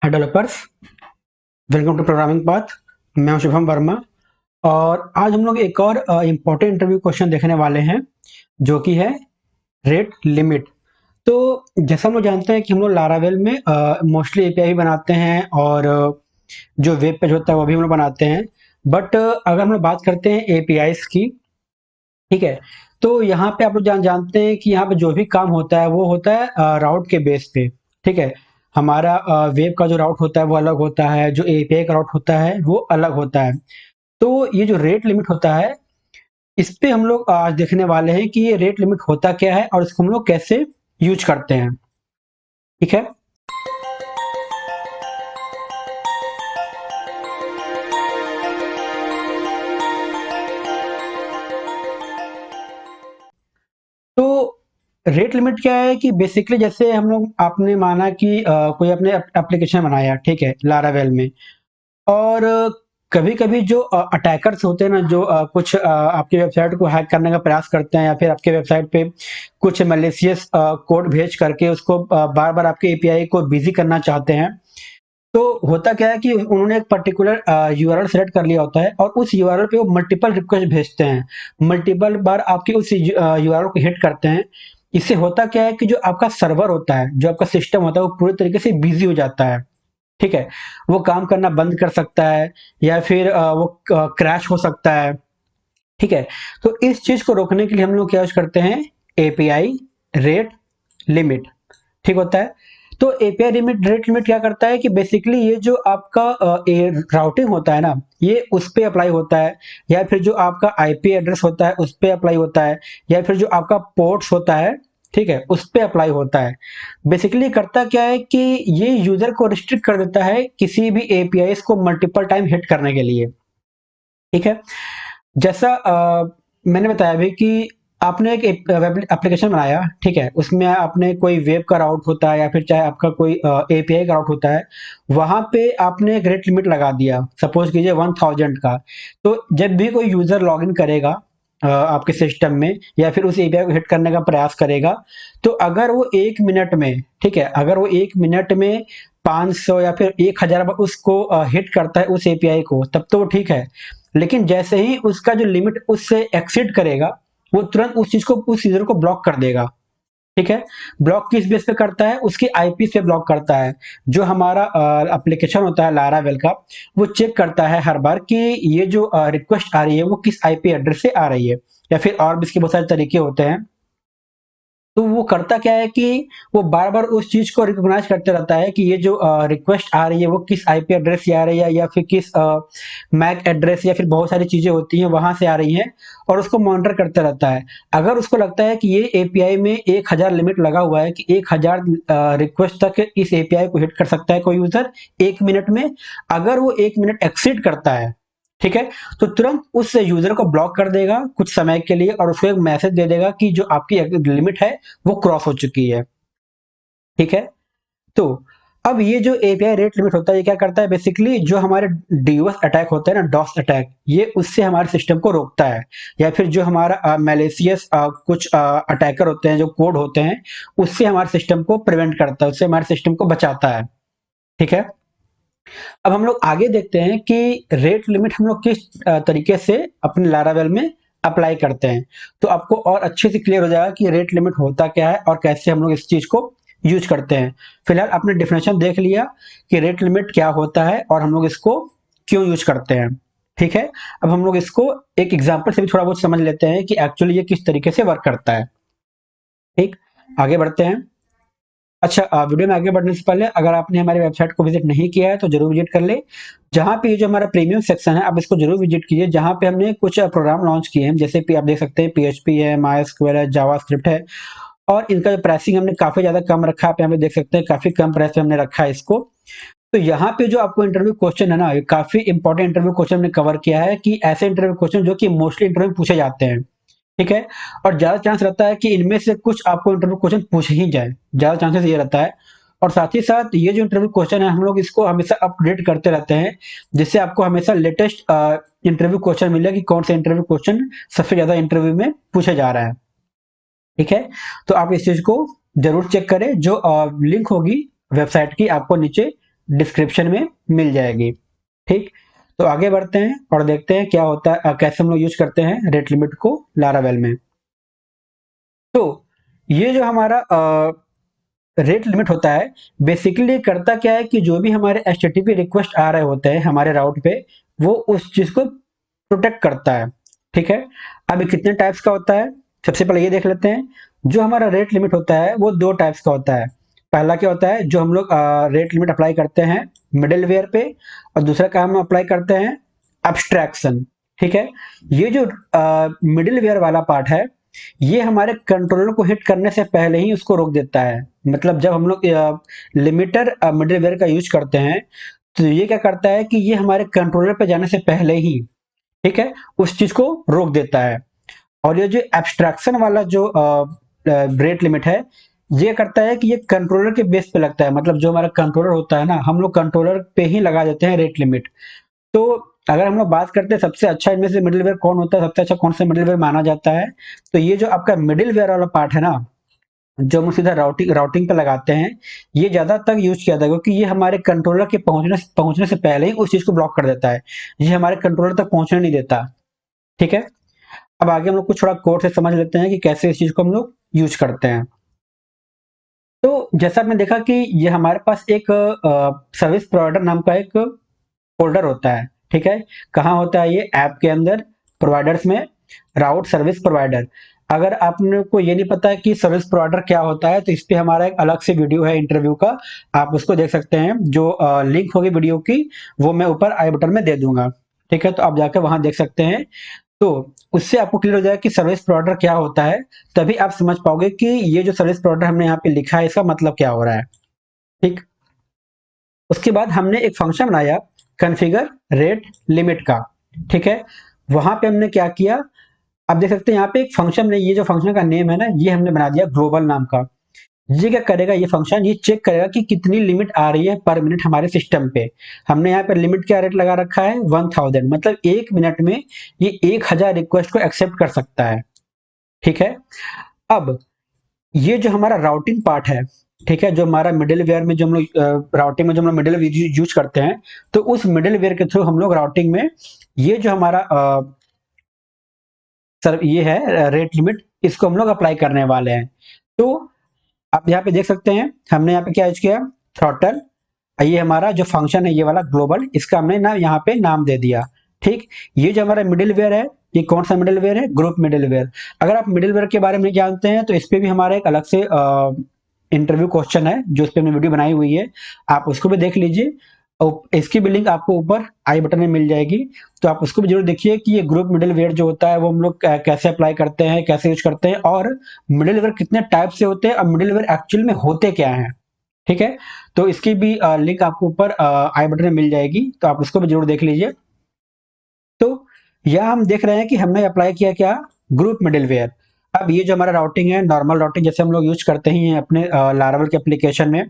Hi developers, welcome to programming path. मैं हूं शुभम वर्मा और आज हम लोग एक और इम्पोर्टेंट इंटरव्यू क्वेश्चन देखने वाले हैं जो कि है रेट लिमिट। तो जैसा हम लोग जानते हैं कि हम लोग लारावेल में मोस्टली एपीआई बनाते हैं और जो वेब पेज होता है वो भी हम लोग बनाते हैं। बट अगर हम लोग बात करते हैं एपीआईज की, ठीक है, तो यहाँ पे आप लोग जानते हैं कि यहाँ पे जो भी काम होता है वो होता है राउट के बेस पे। ठीक है, हमारा वेब का जो राउट होता है वो अलग होता है, जो एपीआई का राउट होता है वो अलग होता है। तो ये जो रेट लिमिट होता है, इस पे हम लोग आज देखने वाले हैं कि ये रेट लिमिट होता क्या है और इसको हम लोग कैसे यूज करते हैं। ठीक है, तो रेट लिमिट क्या है कि बेसिकली जैसे हम लोग आपने माना कि कोई अपने एप्लीकेशन बनाया, ठीक है, लारावेल में, और कभी-कभी जो अटैकर्स होते हैं ना, जो कुछ आपकी वेबसाइट को हैक करने का प्रयास करते हैं या फिर आपके वेबसाइट पे कुछ मैलिशियस कोड भेज करके उसको बार-बार आपके एपीआई को बिज़ी करना चाहते हैं। तो होता क्या है कि उन्होंने एक पर्टिकुलर यूआरएल सेलेक्ट कर लिया होता है और उस यूआरएल पे वो मल्टीपल रिक्वेस्ट भेजते हैं। मल्टीपल बार आपके उस यूआरएल को हिट करते हैं। इससे होता क्या है कि जो आपका सर्वर होता है, जो आपका सिस्टम होता है, वो पूरी तरीके से बिज़ी हो जाता है। ठीक है, वो काम करना बंद कर सकता है या फिर वो क्रैश हो सकता है। ठीक है, तो इस चीज को रोकने के लिए हम लोग क्या यूज करते हैं, एपीआई रेट लिमिट। ठीक होता है। तो एपीआई लिमिट रेट लिमिट क्या करता है कि बेसिकली ये जो आपका राउटिंग होता है ना, ये उस पे अप्लाई होता है, या फिर जो आपका आईपी एड्रेस होता है उस पे अप्लाई होता है, या फिर जो आपका पोर्ट्स होता है, ठीक है, उस पे अप्लाई होता है। बेसिकली करता क्या है कि ये यूजर को रिस्ट्रिक्ट कर देता है किसी भी एपीआई को मल्टीपल टाइम हिट करने के लिए। ठीक है, जैसा मैंने बताया अभी कि आपने एक वेब एप्लीकेशन बनाया, ठीक है, उसमें आपने कोई वेब का राउट होता है या फिर चाहे आपका कोई एपीआई का राउट होता है, वहां पे आपने एक रेट लिमिट लगा दिया, सपोज कीजिए 1000 का। तो जब भी कोई यूजर लॉगिन करेगा आपके सिस्टम में या फिर उस एपीआई को हिट करने का प्रयास करेगा, तो अगर वो 1 मिनट में, ठीक है, अगर वो 1 मिनट में 500 या फिर 1000 बार उसको हिट करता है उस एपीआई को, तब तो वो ठीक है। लेकिन जैसे ही उसका जो लिमिट उससे एक्सीड करेगा, वो तुरंत उस चीज को, उस यूजर को ब्लॉक कर देगा। ठीक है, ब्लॉक किस बेस पे करता है, उसकी आईपी से ब्लॉक करता है। जो हमारा एप्लीकेशन होता है लारावेल का, वो चेक करता है हर बार कि ये जो रिक्वेस्ट आ रही है वो किस आईपी एड्रेस से आ रही है, या फिर और भी इसके बहुत सारे तरीके होते हैं। तो वो करता क्या है कि वो बार-बार उस चीज़ को रिकॉग्नाइज़ करते रहता है कि ये जो रिक्वेस्ट आ रही है वो किस आईपी एड्रेस से आ रही है, या फिर किस मैक एड्रेस, या फिर बहुत सारी चीज़ें होती हैं वहाँ से आ रही हैं, और उसको मॉनिटर करता रहता है। अगर उसको लगता है कि ये एपीआई में 1000 लिमिट लगा हुआ है कि 1000 रिक्वेस्ट तक इस एपीआई को हिट कर सकता है कोई यूज़र 1 मिनट में, अगर वो 1 मिनट एक्सीड करता है, ठीक है, तो तुरंत उस यूजर को ब्लॉक कर देगा कुछ समय के लिए और उसको एक मैसेज दे देगा कि जो आपकी लिमिट है वो क्रॉस हो चुकी है। ठीक है, तो अब ये जो एपीआई रेट लिमिट होता है, ये क्या करता है, बेसिकली जो हमारे डीओएस अटैक होते हैं ना, डॉस अटैक, ये उससे हमारे सिस्टम को रोकता है। या फिर जो हमारा मैलिशियस कुछ अटैकर होते हैं, जो कोड होते हैं, उससे हमारे सिस्टम को प्रिवेंट करता है, उससे हमारे सिस्टम को बचाता है। ठीक है, अब हम लोग आगे देखते हैं कि रेट लिमिट हम लोग किस तरीके से अपने लारावेल में अप्लाई करते हैं। तो आपको और अच्छे से क्लियर हो जाएगा कि रेट लिमिट होता क्या है और कैसे हम लोग इस चीज को यूज करते हैं। फिलहाल आपने डेफिनेशन देख लिया कि रेट लिमिट क्या होता है और हम लोग इसको क्यों यूज करते हैं। ठीक है, अब हम लोग इसको एक एग्जाम्पल से भी थोड़ा बहुत समझ लेते हैं कि एक्चुअली ये किस तरीके से वर्क करता है। ठीक, आगे बढ़ते हैं। अच्छा, वीडियो में आगे बढ़ने से पहले अगर आपने हमारी वेबसाइट को विजिट नहीं किया है तो जरूर विजिट कर ले। जहाँ पे ये जो हमारा प्रीमियम सेक्शन है, आप इसको जरूर विजिट कीजिए, जहाँ पे हमने कुछ प्रोग्राम लॉन्च किए हैं, जैसे आप देख सकते हैं पीएचपी है, माइस्क्वेल है, जावास्क्रिप्ट है, और इनका जो प्राइसिंग हमने काफी ज्यादा कम रखा है। आप यहाँ पे देख सकते हैं काफी कम प्राइस पे हमने रखा है इसको। तो यहाँ पे जो आपको इंटरव्यू क्वेश्चन है ना, ये काफी इंपॉर्टेंट इंटरव्यू क्वेश्चन हमने कवर किया है कि ऐसे इंटरव्यू क्वेश्चन जो कि मोस्टली इंटरव्यू में पूछे जाते हैं। ठीक है, और ज्यादा चांस रहता है कि इनमें से कुछ आपको इंटरव्यू क्वेश्चन पूछ ही जाए, ज्यादा चांसेस ये रहता है। और साथ ही साथ ये जो इंटरव्यू क्वेश्चन है, हम लोग इसको हमेशा अपडेट करते रहते हैं, जिससे आपको हमेशा लेटेस्ट इंटरव्यू क्वेश्चन मिले कि कौन सा इंटरव्यू क्वेश्चन सबसे ज्यादा इंटरव्यू में पूछा जा रहा है। ठीक है, तो आप इस चीज को जरूर चेक करें। जो लिंक होगी वेबसाइट की आपको नीचे डिस्क्रिप्शन में मिल जाएगी। ठीक, तो आगे बढ़ते हैं और देखते हैं क्या होता है, कैसे हम लोग यूज करते हैं रेट लिमिट को लारावेल में। तो ये जो हमारा रेट लिमिट होता है, बेसिकली करता क्या है कि जो भी हमारे एचटीटीपी रिक्वेस्ट आ रहे होते हैं हमारे राउट पे, वो उस चीज को प्रोटेक्ट करता है। ठीक है, अब ये कितने टाइप्स का होता है, सबसे पहले ये देख लेते हैं। जो हमारा रेट लिमिट होता है वो दो टाइप्स का होता है। पहला क्या होता है, जो हम लोग रेट लिमिट अप्लाई करते हैं मिडिल वेयर पे, और दूसरा काम हम अप्लाई करते हैं अब्स्ट्रैक्शन। ठीक है, ये जो मिडिल वेयर वाला पार्ट है, ये हमारे कंट्रोलर को हिट करने से पहले ही उसको रोक देता है। मतलब जब हम लोग लिमिटर मिडलवेयर का यूज करते हैं, तो ये क्या करता है कि ये हमारे कंट्रोलर पे जाने से पहले ही, ठीक है, उस चीज को रोक देता है। और ये जो एब्स्ट्रैक्शन वाला जो रेट लिमिट है, ये करता है कि ये कंट्रोलर के बेस पे लगता है। मतलब जो हमारा कंट्रोलर होता है ना, हम लोग कंट्रोलर पे ही लगा देते हैं रेट लिमिट। तो अगर हम लोग बात करते हैं सबसे अच्छा इनमें से मिडिलवेयर कौन होता है, सबसे अच्छा कौन सा मिडिलवेयर माना जाता है, तो ये जो आपका मिडिलवेयर वाला पार्ट है ना, जो हम सीधा राउटिंग राउटिंग पे लगाते हैं, ये ज्यादा तक यूज किया था, क्योंकि ये हमारे कंट्रोलर के पहुंचने से पहले ही उस चीज को ब्लॉक कर देता है। ये हमारे कंट्रोलर तक पहुंचने नहीं देता। ठीक है, अब आगे हम लोग कुछ थोड़ा कोड से समझ लेते हैं कि कैसे इस चीज को हम लोग यूज करते हैं। तो जैसा आपने देखा कि ये हमारे पास एक सर्विस प्रोवाइडर नाम का एक फोल्डर होता है। ठीक है, कहाँ होता है, ये ऐप के अंदर प्रोवाइडर्स में, राउट सर्विस प्रोवाइडर। अगर आपने को ये नहीं पता है कि सर्विस प्रोवाइडर क्या होता है, तो इस पे हमारा एक अलग से वीडियो है इंटरव्यू का, आप उसको देख सकते हैं। जो लिंक होगी वीडियो की, वो मैं ऊपर आई बटन में दे दूंगा। ठीक है, तो आप जाकर वहां देख सकते हैं। तो उससे आपको क्लियर हो जाएगा कि सर्विस प्रोवाइडर क्या होता है। तभी आप समझ पाओगे कि ये जो सर्विस प्रोवाइडर हमने यहाँ पे लिखा है, इसका मतलब क्या हो रहा है। ठीक, उसके बाद हमने एक फंक्शन बनाया कॉन्फ़िगर रेट लिमिट का। ठीक है, वहां पे हमने क्या किया, आप देख सकते हैं यहाँ पे एक फंक्शन ने, ये जो फंक्शन का नेम है ना, ये हमने बना दिया ग्लोबल नाम का। ये क्या करेगा, ये फंक्शन ये चेक करेगा कि कितनी लिमिट आ रही है पर मिनट हमारे सिस्टम पे। हमने यहाँ पे लिमिट क्या रेट लगा रखा है, 1000, मतलब एक मिनट में ये 1000 रिक्वेस्ट को एक्सेप्ट कर सकता है। ठीक है, अब ये जो हमारा राउटिंग पार्ट है, ठीक है, जो हमारा मिडिलवेयर में जो हम लोग राउटिंग में जो हम लोग मिडिलवेयर यूज करते हैं, तो उस मिडिलवेयर के थ्रू हम लोग राउटिंग में ये जो हमारा सर ये है रेट लिमिट, इसको हम लोग अप्लाई करने वाले हैं। तो आप यहाँ पे देख सकते हैं हमने यहाँ पे क्या यूज किया, थ्रॉटल। ये हमारा जो फंक्शन है ये वाला ग्लोबल, इसका हमने ना यहाँ पे नाम दे दिया। ठीक, ये जो हमारा मिडिलवेयर है, ये कौन सा मिडिलवेयर है, ग्रुप मिडिलवेयर। अगर आप मिडिलवेयर के बारे में नहीं जानते हैं, तो इस पे भी हमारा एक अलग से इंटरव्यू क्वेश्चन है, जो इस पे हमने वीडियो बनाई हुई है, आप उसको भी देख लीजिए। और इसकी भी लिंक आपको ऊपर आई बटन में मिल जाएगी, तो आप उसको भी जरूर देखिए कि ये ग्रुप मिडिलवेयर जो होता है वो हम लोग कैसे अप्लाई करते हैं, कैसे यूज करते हैं, और मिडिलवेयर कितने टाइप से होते हैं, और मिडिलवेयर एक्चुअल में होते क्या हैं। ठीक है, तो इसकी भी लिंक आपको ऊपर आई बटन में मिल जाएगी, तो आप उसको भी जरूर देख लीजिए। तो यह हम देख रहे हैं कि हमने अप्लाई किया क्या, ग्रुप मिडिलवेयर। अब ये जो हमारा राउटिंग है, नॉर्मल राउटिंग जैसे हम लोग यूज करते हैं अपने लारावेल के एप्लीकेशन में।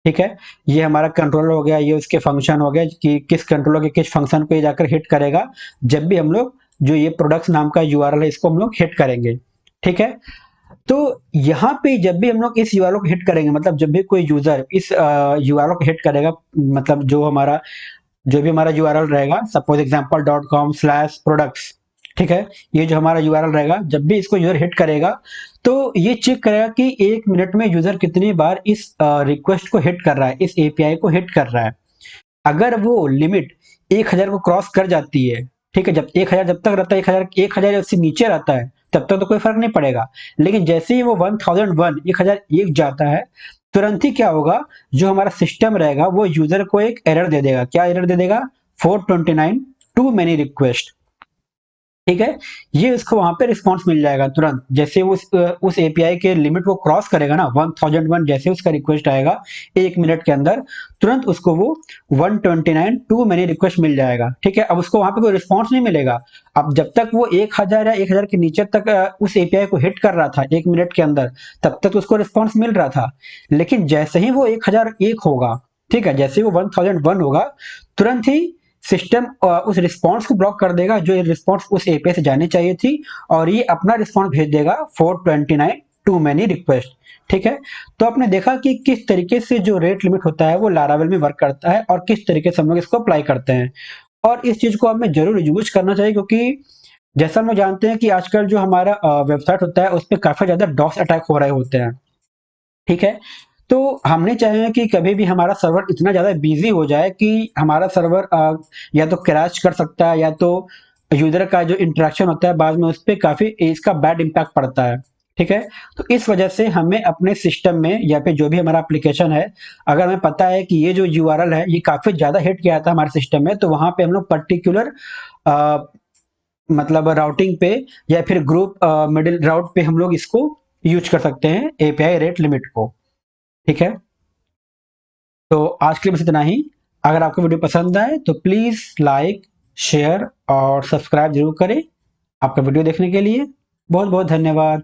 ठीक है, ये हमारा कंट्रोलर हो गया, ये उसके फंक्शन हो गया कि किस कंट्रोलर के किस फंक्शन को ये जाकर हिट करेगा, जब भी हम लोग जो ये प्रोडक्ट्स नाम का यूआरएल है, इसको हम लोग हिट करेंगे। ठीक है, तो यहाँ पे जब भी हम लोग इस यूआरएल को हिट करेंगे, मतलब जब भी कोई यूजर इस यूआरएल को हिट करेगा, मतलब जो भी हमारा यूआरएल रहेगा, सपोज example.com/products। ठीक है, ये जो हमारा यूआरएल रहेगा, जब भी इसको यूजर हिट करेगा, तो ये चेक करेगा कि एक मिनट में यूजर कितनी बार इस रिक्वेस्ट को हिट कर रहा है, इस एपीआई को हिट कर रहा है। अगर वो लिमिट 1000 को क्रॉस कर जाती है, ठीक है, जब 1000 जब तक रहता है, 1000 से नीचे रहता है, तब तक तो कोई फर्क नहीं पड़ेगा। लेकिन जैसे ही वो 1001 जाता है, तुरंत ही क्या होगा, जो हमारा सिस्टम रहेगा वो यूजर को एक एरर दे देगा। क्या एरर दे देगा, 429 टू मेनी रिक्वेस्ट। ठीक है, ये उसको वहां पे रिस्पांस मिल जाएगा तुरंत, जैसे वो उस एपीआई के लिमिट को क्रॉस करेगा ना, 1001 जैसे उसका रिक्वेस्ट आएगा एक मिनट के अंदर, तुरंत उसको वो 129 टू मेनी रिक्वेस्ट मिल जाएगा। ठीक है, अब उसको वहां पे कोई रिस्पांस नहीं मिलेगा। अब जब तक वो 1000 या 1000 के नीचे तक उस एपीआई को हिट कर रहा था एक मिनट के अंदर, तब तक उसको रिस्पांस मिल रहा था। लेकिन जैसे ही वो 1001 होगा, ठीक है, जैसे ही वो 1001 होगा, तुरंत ही सिस्टम उस रिस्पांस को ब्लॉक कर देगा, जो ये रिस्पांस उस एपीआई से जानी चाहिए थी, और ये अपना रिस्पांस भेज देगा 429 टू मैनी रिक्वेस्ट, ठीक है। तो आपने देखा कि किस तरीके से जो रेट लिमिट होता है वो लारावेल में वर्क करता है और किस तरीके से हम लोग इसको अप्लाई करते हैं, और इस चीज को हमें जरूर यूज करना चाहिए, क्योंकि जैसा हम लोग जानते हैं कि आजकल जो हमारा वेबसाइट होता है उस पर काफी ज्यादा डॉस अटैक हो रहे होते हैं, ठीक है। तो हम नहीं चाहेंगे कि कभी भी हमारा सर्वर इतना ज़्यादा बिज़ी हो जाए कि हमारा सर्वर या तो क्रैश कर सकता है, या तो यूज़र का जो इंटरेक्शन होता है बाद में उस पे काफ़ी इसका बैड इम्पैक्ट पड़ता है, ठीक है। तो इस वजह से हमें अपने सिस्टम में या फिर जो भी हमारा एप्लीकेशन है, अगर हमें पता है कि ये जो यूआरएल है ये काफ़ी ज़्यादा हिट किया था हमारे सिस्टम में, तो वहाँ पे हम लोग पर्टिकुलर मतलब राउटिंग पे या फिर ग्रुप मिडिल राउट पे हम लोग इसको यूज कर सकते हैं एपीआई रेट लिमिट को, ठीक है। तो आज के लिए बस इतना ही। अगर आपको वीडियो पसंद आए तो प्लीज़ लाइक, शेयर और सब्सक्राइब जरूर करें। आपका वीडियो देखने के लिए बहुत बहुत धन्यवाद।